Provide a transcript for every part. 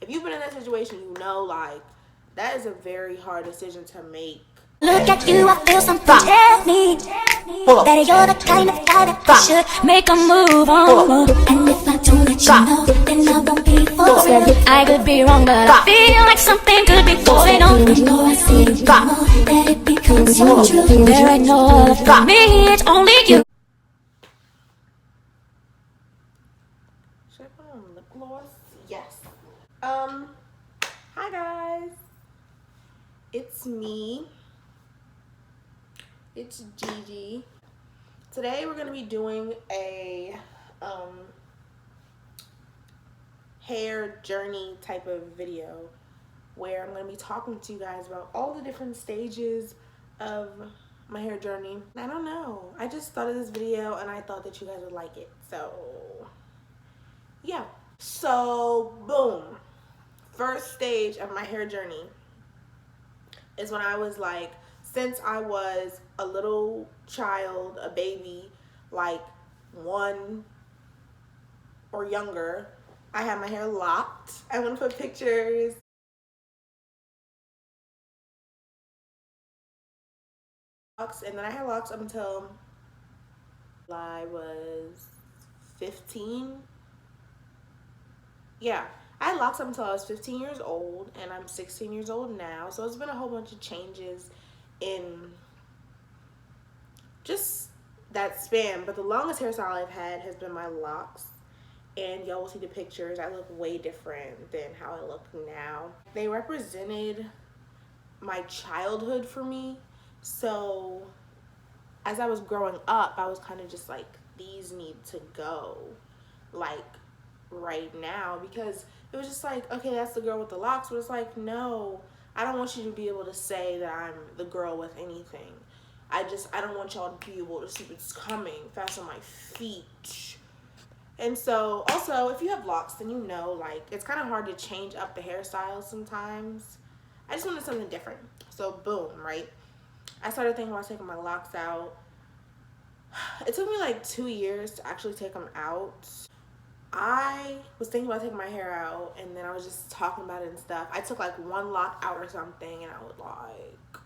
If you've been in that situation, you know, like, that is a very hard decision to make. Look at you, I feel something tell me that you're the kind of guy that I should make a move on. And if I don't let you know, then I won't be fooled. I could be wrong, but I feel like something could be going on. The more I see you, the more that it becomes so true. There ain't no other for me, it's only you. Should I put on lip gloss? Yes. Hi guys. It's me. It's Gigi. Today we're gonna be doing a hair journey type of video where I'm gonna be talking to you guys about all the different stages of my hair journey. I don't know. I just thought of this video and I thought that you guys would like it. So yeah. So boom. First stage of my hair journey is when I was like, since I was a little child, a baby, like 1 or younger, I had my hair locked. I want to put pictures. And then I had locks up until I was 15. Yeah, I had locks up until I was 15 years old, and I'm 16 years old now. So it's been a whole bunch of changes in just that span. But the longest hairstyle I've had has been my locks. And y'all will see the pictures. I look way different than how I look now. They represented my childhood for me. So as I was growing up, I was kind of just like, these need to go like right now, because it was just like, okay, that's the girl with the locks, but it's like, no, I don't want you to be able to say that I'm the girl with anything. I don't want y'all to be able to see what's coming fast on my feet. And so also, if you have locks, then you know, like, it's kind of hard to change up the hairstyles sometimes. I just wanted something different. So boom, right? I started thinking about taking my locks out. It took me like 2 years to actually take them out. I was thinking about taking my hair out, and then I was just talking about it and stuff. I took like 1 lock out or something, and I was like,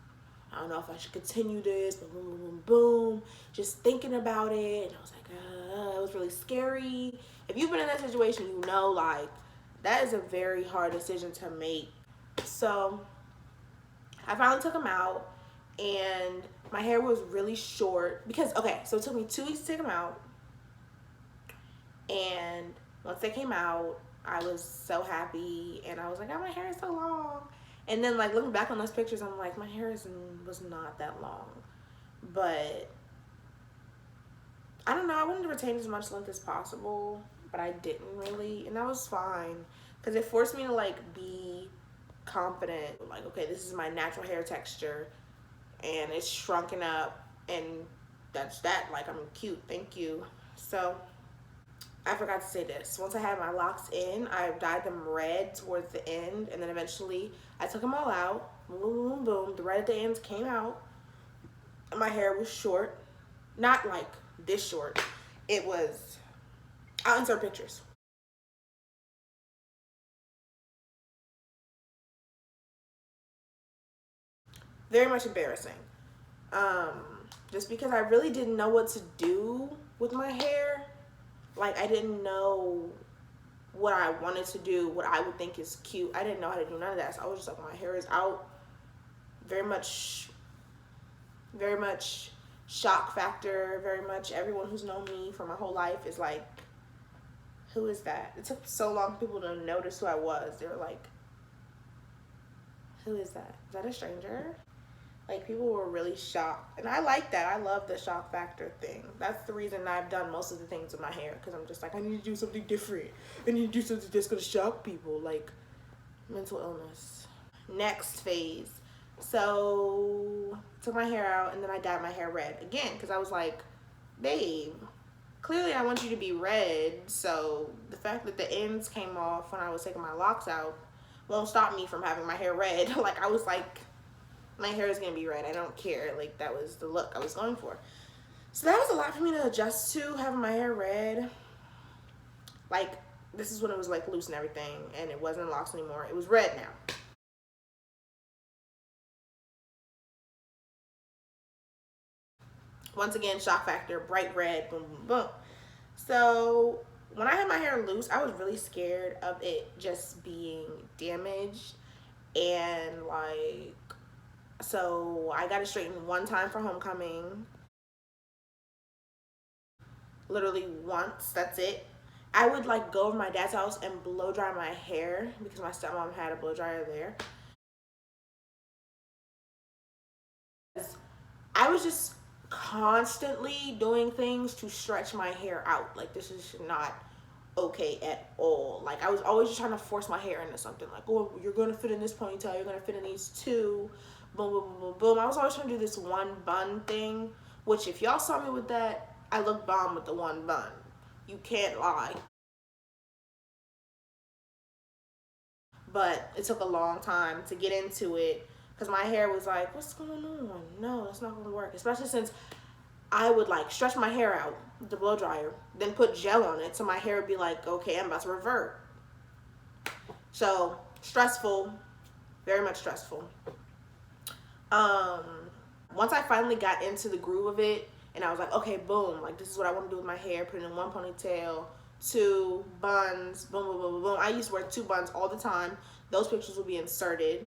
I don't know if I should continue this, but boom, boom, boom, boom. Just thinking about it, and I was like, it was really scary. If you've been in that situation, you know, like, that is a very hard decision to make. So I finally took them out, and my hair was really short because, okay, so it took me 2 weeks to take them out. And once they came out, I was so happy, and I was like, oh, my hair is so long. And then, like, looking back on those pictures, I'm like, my hair was not that long. But I don't know, I wanted to retain as much length as possible, but I didn't really, and that was fine, because it forced me to, like, be confident. Like, okay, this is my natural hair texture, and it's shrunken up, and that's that. Like, I'm cute, thank you. So I forgot to say this. Once I had my locks in, I dyed them red towards the end, and then eventually I took them all out. Boom, boom, boom, boom. The red at the ends came out. My hair was short. Not like this short. It was... I'll insert pictures. Very much embarrassing. Just because I really didn't know what to do with my hair. Like, I didn't know what I wanted to do, what I would think is cute. I didn't know how to do none of that. So I was just like, my hair is out. Very much shock factor. Very much everyone who's known me for my whole life is like, who is that? It took so long for people to notice who I was. They were like, who is that? Is that a stranger? Like, people were really shocked. And I like that. I love the shock factor thing. That's the reason I've done most of the things with my hair. Because I'm just like, I need to do something different. I need to do something that's going to shock people. Like, mental illness. Next phase. So, took my hair out, and then I dyed my hair red. Again, because I was like, babe, clearly I want you to be red. So, the fact that the ends came off when I was taking my locks out won't stop me from having my hair red. Like, I was like, my hair is gonna be red. I don't care. Like, that was the look I was going for. So that was a lot for me to adjust to, having my hair red. Like, this is when it was like loose and everything, and it wasn't locks anymore. It was red now. Once again, shock factor, bright red, boom, boom, boom. So when I had my hair loose, I was really scared of it just being damaged. And like, so I got it straightened one time for homecoming. Literally once, that's it. I would like go to my dad's house and blow dry my hair because my stepmom had a blow dryer there. I was just constantly doing things to stretch my hair out. Like, this is not okay at all. Like, I was always just trying to force my hair into something. Like, oh, you're gonna fit in this ponytail, you're gonna fit in these two, boom, boom, boom, boom, boom. I was always trying to do this one bun thing, which if y'all saw me with that, I look bomb with the one bun. You can't lie. But it took a long time to get into it because my hair was like, what's going on? No, that's not gonna work. Especially since I would like stretch my hair out with the blow dryer, then put gel on it so my hair would be like, okay, I'm about to revert. So stressful, very much stressful. Once I finally got into the groove of it and I was like, okay, boom, like this is what I want to do with my hair, put it in one ponytail, two buns, boom, boom, boom, boom, boom. I used to wear two buns all the time. Those pictures will be inserted.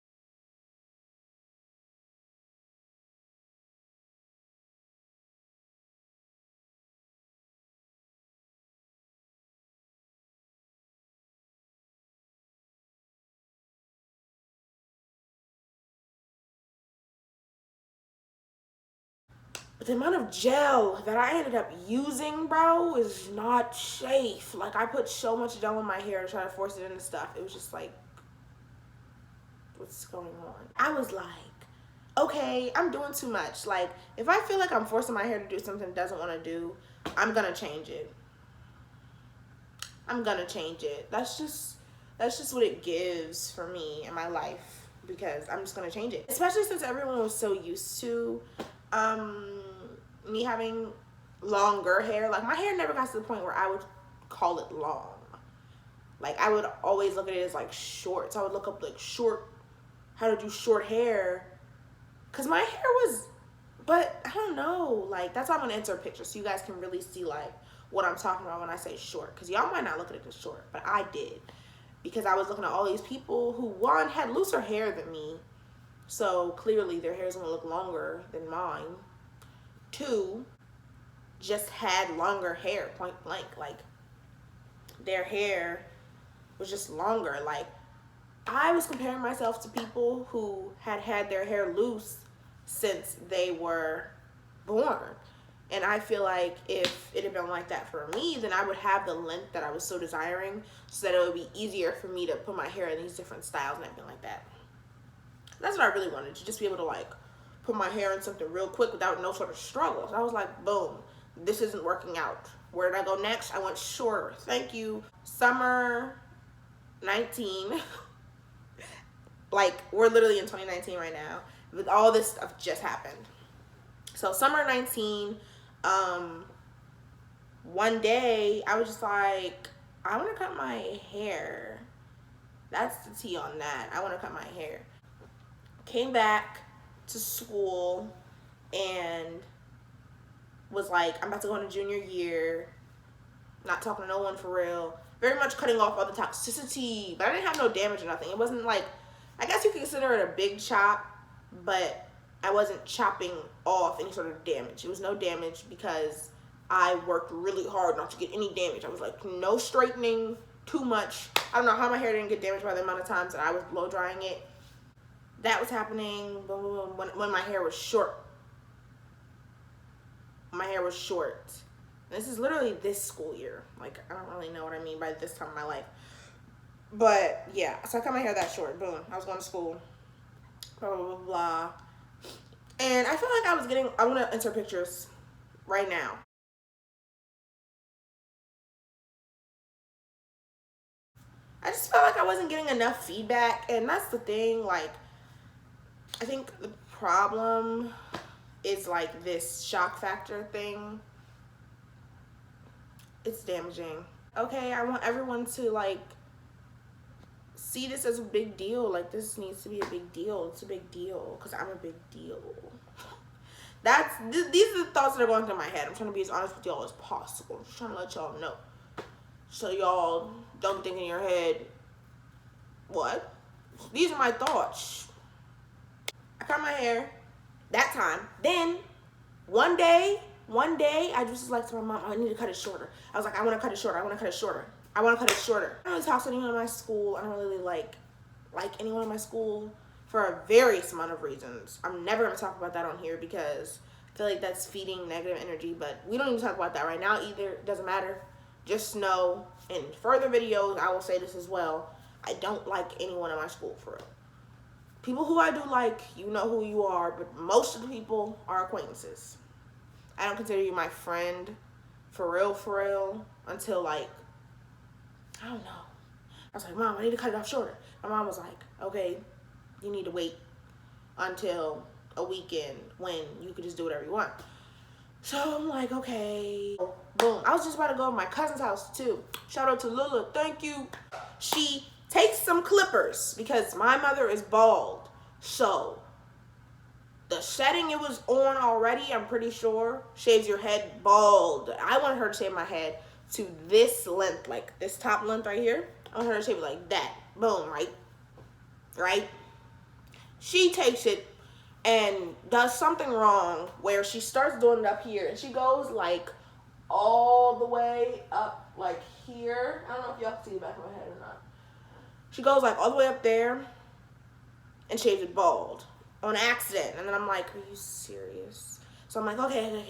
But the amount of gel that I ended up using, bro, is not safe. Like, I put so much gel in my hair to try to force it into stuff. It was just like, what's going on? I was like, okay, I'm doing too much. Like, if I feel like I'm forcing my hair to do something it doesn't want to do, I'm gonna change it. I'm gonna change it. That's just what it gives for me in my life, because I'm just gonna change it. Especially since everyone was so used to me having longer hair. Like, my hair never got to the point where I would call it long. Like, I would always look at it as like short. So I would look up like how to do short hair, because my hair was, but I don't know, like, that's why I'm gonna insert pictures so you guys can really see like what I'm talking about when I say short, because y'all might not look at it as short, but I did, because I was looking at all these people who, one, had looser hair than me, so clearly their hair is gonna look longer than mine. Two, just had longer hair, point blank. Like, their hair was just longer. Like, I was comparing myself to people who had their hair loose since they were born. And I feel like if it had been like that for me, then I would have the length that I was so desiring, so that it would be easier for me to put my hair in these different styles and everything like that. That's what I really wanted, to just be able to like put my hair in something real quick without no sort of struggles. I was like, boom, this isn't working out. Where did I go next? I went shorter. Thank you. Summer 19. Like, we're literally in 2019 right now. With all this stuff just happened. So summer 19, one day I was just like, I want to cut my hair. That's the tea on that. I want to cut my hair. Came back to school and was like, I'm about to go into junior year, not talking to no one for real, very much cutting off all the toxicity, but I didn't have no damage or nothing. It wasn't like, I guess you could consider it a big chop, but I wasn't chopping off any sort of damage. It was no damage because I worked really hard not to get any damage. I was like, no straightening too much. I don't know how my hair didn't get damaged by the amount of times that I was blow drying it. That was happening when my hair was short. My hair was short. This is literally this school year. Like, I don't really know what I mean by this time in my life. But yeah, so I cut my hair that short. Boom. I was going to school. Blah, blah, blah, blah. And I feel like I want to insert pictures right now. I just felt like I wasn't getting enough feedback. And that's the thing. Like, I think the problem is like this shock factor thing. It's damaging. Okay, I want everyone to like see this as a big deal. Like, this needs to be a big deal. It's a big deal because I'm a big deal. These are the thoughts that are going through my head. I'm trying to be as honest with y'all as possible. I'm just trying to let y'all know, so y'all don't think in your head, what? These are my thoughts. I cut my hair that time. Then one day, I just was like to my mom, I need to cut it shorter. I was like, I want to cut it shorter. I want to cut it shorter. I want to cut it shorter. I don't really talk to anyone in my school. I don't really like anyone in my school for a various amount of reasons. I'm never going to talk about that on here because I feel like that's feeding negative energy, but we don't even talk about that right now either. It doesn't matter. Just know in further videos, I will say this as well. I don't like anyone in my school for real. People who I do like, you know who you are, but most of the people are acquaintances. I don't consider you my friend for real, until like, I don't know. I was like, Mom, I need to cut it off shorter. My mom was like, okay, you need to wait until a weekend when you could just do whatever you want. So I'm like, okay. Boom. I was just about to go to my cousin's house too. Shout out to Lula. Thank you. She takes some clippers because my mother is bald. So the setting it was on already, I'm pretty sure, shaves your head bald. I wanted her to shave my head to this length, like this top length right here. I want her to shave it like that. Boom, right? She takes it and does something wrong where she starts doing it up here, and she goes like all the way up like here. I don't know if y'all can see the back of my head or not. She goes like all the way up there and shaves it bald on accident. And then I'm like, are you serious? So I'm like, okay.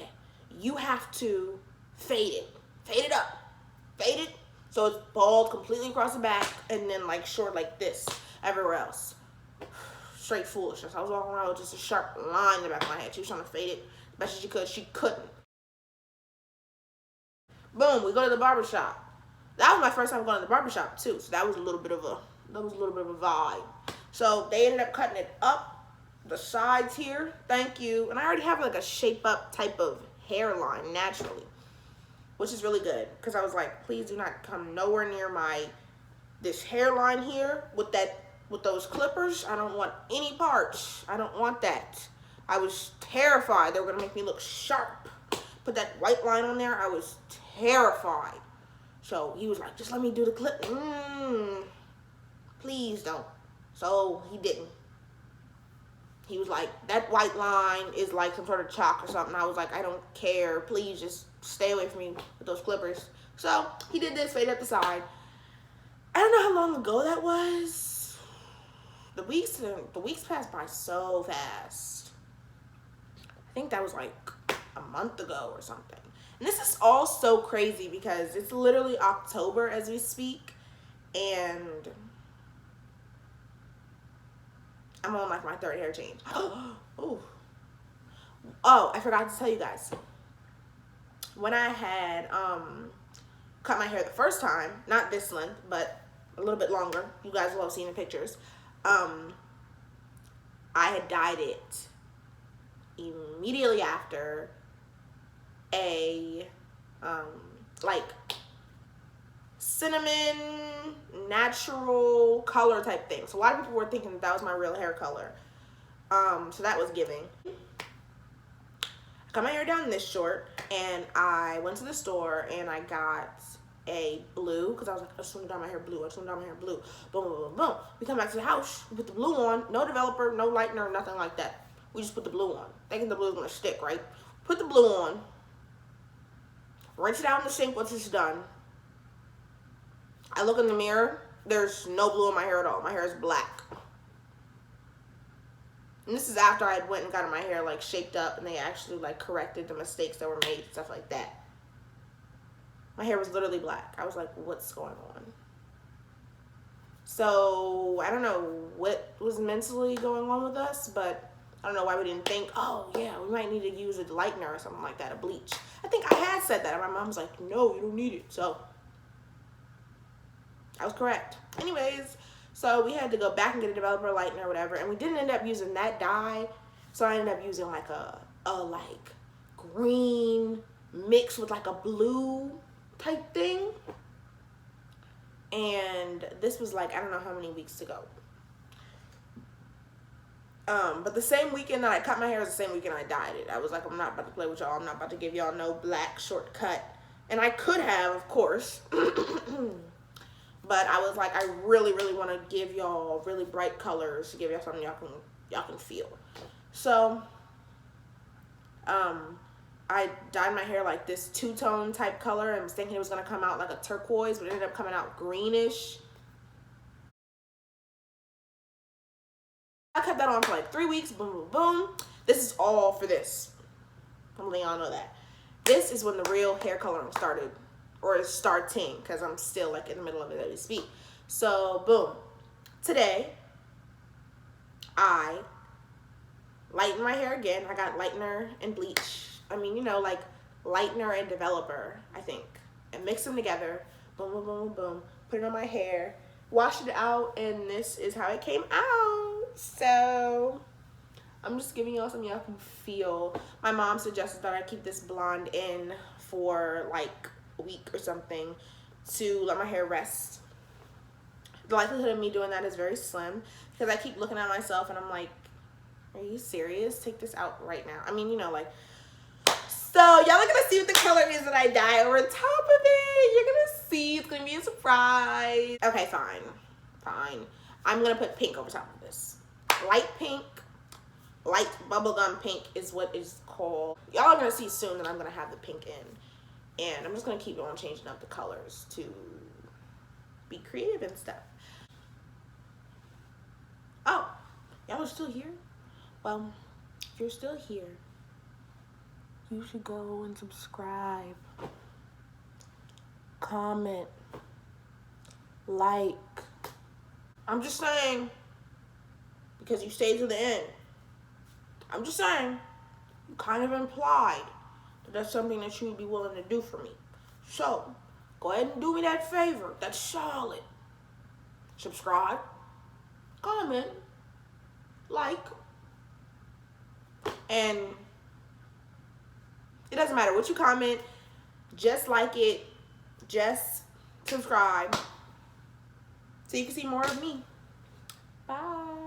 You have to fade it. Fade it up. Fade it so it's bald completely across the back and then like short like this everywhere else. Straight foolishness. I was walking around with just a sharp line in the back of my head. She was trying to fade it as best as she could. She couldn't. Boom, we go to the barbershop. That was my first time going to the barbershop too. So that was a little bit of a vibe. So they ended up cutting it up the sides here. Thank you. And I already have like a shape up type of hairline naturally, which is really good because I was like, please do not come nowhere near this hairline here with those clippers. I don't want any parts. I don't want that. I was terrified they were gonna make me look sharp. Put that white line on there. I was terrified. So he was like, just let me do the clip. Please don't. So he didn't. He was like, that white line is like some sort of chalk or something. I was like, I don't care. Please just stay away from me with those clippers. So he did this, fade up the side. I don't know how long ago that was. The weeks passed by so fast. I think that was like a month ago or something. And this is all so crazy because it's literally October as we speak. And I'm on like my third hair change. Oh, I forgot to tell you guys. When I had cut my hair the first time, not this length, but a little bit longer. You guys will have seen the pictures. I had dyed it immediately after a like cinnamon natural color type thing. So a lot of people were thinking that was my real hair color. So that was giving. I cut my hair down this short and I went to the store and I got a blue because I was like, I just want to dye my hair blue. Boom, boom, boom, boom. We come back to the house, we put the blue on, no developer, no lightener, nothing like that. We just put the blue on, thinking the blue is gonna stick, right? Put the blue on, rinse it out in the sink once it's done. I look in the mirror, there's no blue in my hair at all. My hair is black. And this is after I went and got my hair like shaped up and they actually like corrected the mistakes that were made, stuff like that. My hair was literally black. I was like, what's going on? So I don't know what was mentally going on with us, but I don't know why we didn't think, oh yeah, we might need to use a lightener or something like that, a bleach. I think I had said that and my mom was like, no, you don't need it. So I was correct. Anyways, so we had to go back and get a developer lightener or whatever, and we didn't end up using that dye. So I ended up using like a like green mixed with like a blue type thing. And this was like, I don't know how many weeks to go. But the same weekend that I cut my hair was the same weekend I dyed it. I was like, I'm not about to play with y'all. I'm not about to give y'all no black shortcut. And I could have, of course. But I was like, I really, really want to give y'all really bright colors to give y'all something y'all can feel. So, I dyed my hair like this two-tone type color. I was thinking it was going to come out like a turquoise, but it ended up coming out greenish. I kept that on for like 3 weeks. Boom, boom, boom. This is all for this. I'm letting y'all know that. This is when the real hair coloring started. Or is starting, because I'm still like in the middle of it as we speak. So, boom. Today, I lightened my hair again. I got lightener and bleach. I mean, you know, like lightener and developer, I think. And mix them together. Boom, boom, boom, boom. Put it on my hair. Washed it out, and this is how it came out. So, I'm just giving y'all something y'all can feel. My mom suggested that I keep this blonde in for like a week or something to let my hair rest. The likelihood of me doing that is very slim because I keep looking at myself and I'm like, are you serious? Take this out right now. I mean, you know, like, so y'all are gonna see what the color is that I dye over top of it. You're gonna see. It's gonna be a surprise. Okay, fine. I'm gonna put pink over top of this. Light pink. Light bubblegum pink is what it's called. Y'all are gonna see soon that I'm gonna have the pink in. And I'm just gonna keep on changing up the colors to be creative and stuff. Oh, y'all are still here? Well, if you're still here, you should go and subscribe, comment, like. I'm just saying, because you stayed to the end. I'm just saying, you kind of implied that that's something that you would be willing to do for me. So, go ahead and do me that favor. That's solid. Subscribe, comment, like, and it doesn't matter what you comment. Just like it. Just subscribe so you can see more of me. Bye.